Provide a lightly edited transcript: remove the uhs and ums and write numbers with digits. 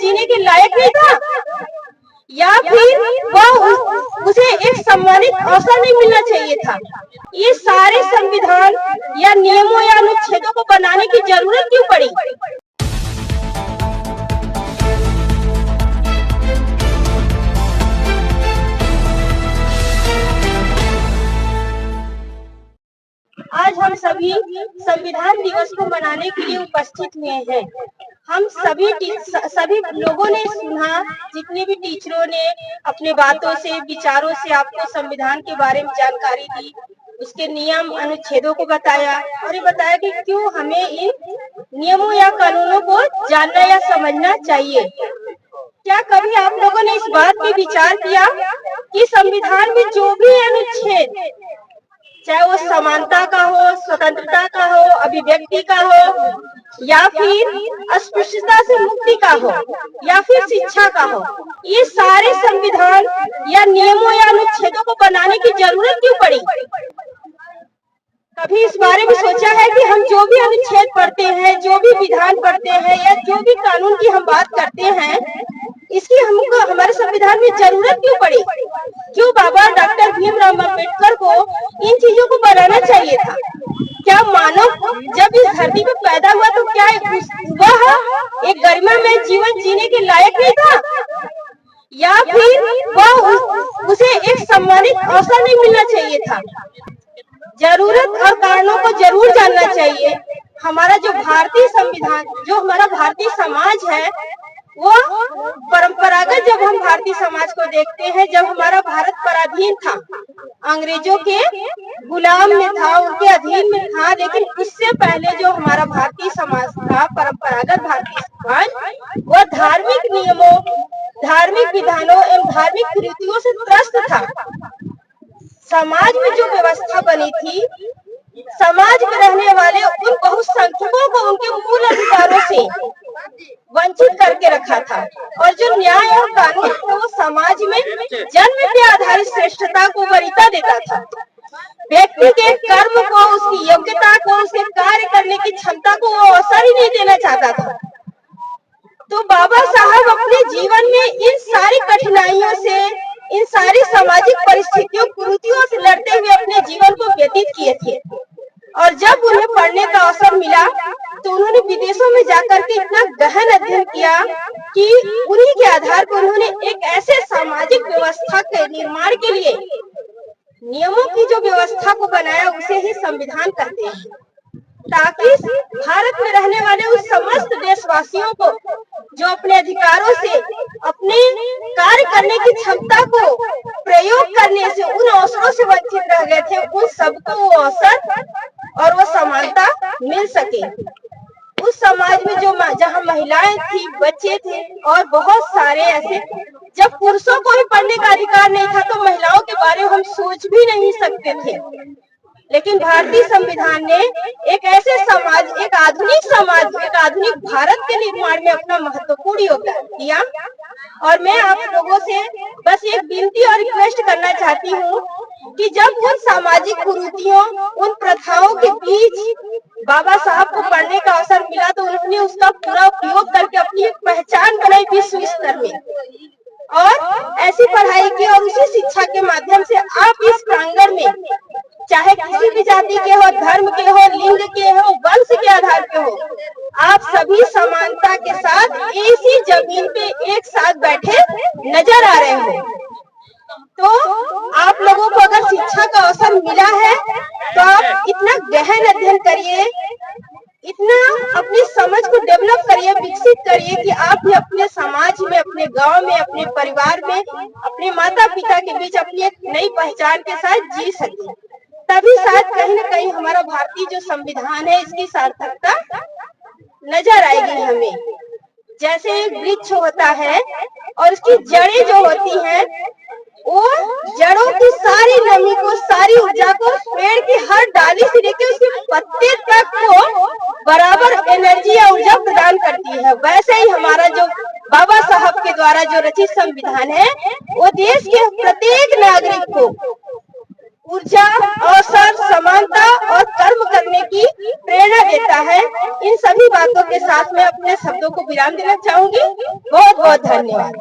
जीने के लायक नहीं था, या फिर वह उसे एक सम्मानित अवसर नहीं मिलना चाहिए था? ये सारे संविधान या नियमों या अनुच्छेदों को बनाने की जरूरत क्यों पड़ी? आज हम सभी संविधान दिवस को मनाने के लिए उपस्थित हुए हैं। हम सभी लोगों ने सुना, जितने भी टीचरों ने अपने बातों से, विचारों से आपको संविधान के बारे में जानकारी दी, उसके नियम अनुच्छेदों को बताया और ये बताया कि क्यों हमें इन नियमों या कानूनों को जानना या समझना चाहिए। क्या कभी आप लोगों ने इस बात पे विचार किया कि संविधान में जो भी अनुच्छेद, चाहे वो समानता का हो, स्वतंत्रता का हो, अभिव्यक्ति का हो, या फिर अस्पृश्यता से मुक्ति का हो, या फिर शिक्षा का हो, ये सारे संविधान या नियमों या अनुच्छेदों को बनाने की जरूरत क्यों पड़ी? कभी इस बारे में सोचा है कि हम जो भी अनुच्छेद पढ़ते हैं, जो भी विधान पढ़ते हैं, या जो भी कानून की हम बात करते हैं, इसकी हमको हमारे संविधान में जरूरत क्यों पड़ी? क्यों बाबा डॉक्टर भीमराव अम्बेडकर को इन चीजों को बनाना चाहिए था? क्या मानव जब इस धरती पे पैदा हुआ तो क्या वह एक गरिमामय जीवन जीने के लायक नहीं था, या फिर वह उसे एक सम्मानित अवसर नहीं मिलना चाहिए था? जरूरत और कारणों को जरूर जानना चाहिए। हमारा जो भारतीय संविधान, जो हमारा भारतीय समाज है, वो परंपरागत, जब हम भारतीय समाज को देखते हैं, जब हमारा भारत पराधीन था, अंग्रेजों के गुलाम में था, उनके अधीन में था, लेकिन उससे पहले जो हमारा भारतीय समाज था, परंपरागत भारतीय समाज, वह धार्मिक नियमों, धार्मिक विधानों एवं धार्मिक कुरीतियों से त्रस्त था। समाज में जो व्यवस्था बनी थी, समाज में रहने वाले उन बहुसंख्यकों को उनके मूल अधिकारों से वंचित करके रखा था, और जो न्याय और कानून को समाज में जन्म पे आधारित श्रेष्ठता को वरीयता देता था। व्यक्ति के कर्म को, उसकी योग्यता को, उसके कार्य करने की क्षमता को वो अवसर ही नहीं देना चाहता था। तो बाबा साहब अपने जीवन में इन सारी कठिनाइयों से, इन सारी सामाजिक परिस्थितियों, कुरीतियों से लड़ते हुए अपने जीवन को व्यतीत किए थे। और जब उन्हें पढ़ने का अवसर मिला तो उन्होंने विदेशों में जाकर के इतना गहन अध्ययन किया कि उन्हीं के आधार पर उन्होंने एक ऐसे सामाजिक व्यवस्था के निर्माण के लिए नियमों की जो व्यवस्था को बनाया, उसे ही संविधान कहते हैं, ताकि भारत में रहने वाले उस समस्त देशवासियों को जो अपने अधिकारों से, अपने कार्य करने की क्षमता को प्रयोग करने से, उन अवसरों से वंचित रह गए थे, उन सबको वो अवसर और वो समानता मिल सके। उस समाज में जो जहाँ महिलाएं थी, बच्चे थे और बहुत सारे ऐसे, जब पुरुषों को भी पढ़ने का अधिकार नहीं था तो महिलाओं के बारे में हम सोच भी नहीं सकते थे। लेकिन भारतीय संविधान ने एक ऐसे समाज, एक आधुनिक समाज, एक आधुनिक भारत के निर्माण में अपना महत्वपूर्ण योगदान दिया। और मैं आप लोगों से बस एक विनती और रिक्वेस्ट करना चाहती हूँ कि जब उन सामाजिक कुरीतियों, उन प्रथाओं के बीच बाबा साहब को पढ़ने का अवसर मिला तो उन्होंने उसका पूरा उपयोग करके अपनी एक पहचान बनाई विश्व स्तर में, और ऐसी पढ़ाई की और उसी शिक्षा के माध्यम से आप इस प्रांगण में, चाहे किसी भी जाति के हो, धर्म के हो, लिंग के हो, वंश के आधार पे हो, आप सभी समानता के साथ इसी जमीन पे एक साथ बैठे नजर आ रहे हो। तो आप लोगों को अगर शिक्षा का अवसर मिला है तो आप इतना गहन अध्ययन करिए, इतना अपनी समझ को डेवलप करिए, विकसित करिए कि आप भी अपने समाज में, अपने गांव में, अपने परिवार में, अपने माता पिता के बीच अपनी एक नई पहचान के साथ जी सके। तभी शायद कहीं न कहीं हमारा भारतीय जो संविधान है, इसकी सार्थकता नजर आएगी हमें। जैसे एक वृक्ष होता है और उसकी जड़ें जो होती हैं, वो जड़ों की सारी नमी को, सारी ऊर्जा को पेड़ की हर डाली से लेकर उसके पत्ते तक को बराबर एनर्जी या ऊर्जा प्रदान करती है। वैसे ही हमारा जो बाबा साहब के द्वारा जो रचित संविधान है, वो देश के प्रत्येक नागरिक को ऊर्जा, अवसर, समानता और कर्म करने की प्रेरणा देता है। इन सभी बातों के साथ मैं अपने शब्दों को विराम देना चाहूंगी। बहुत बहुत धन्यवाद।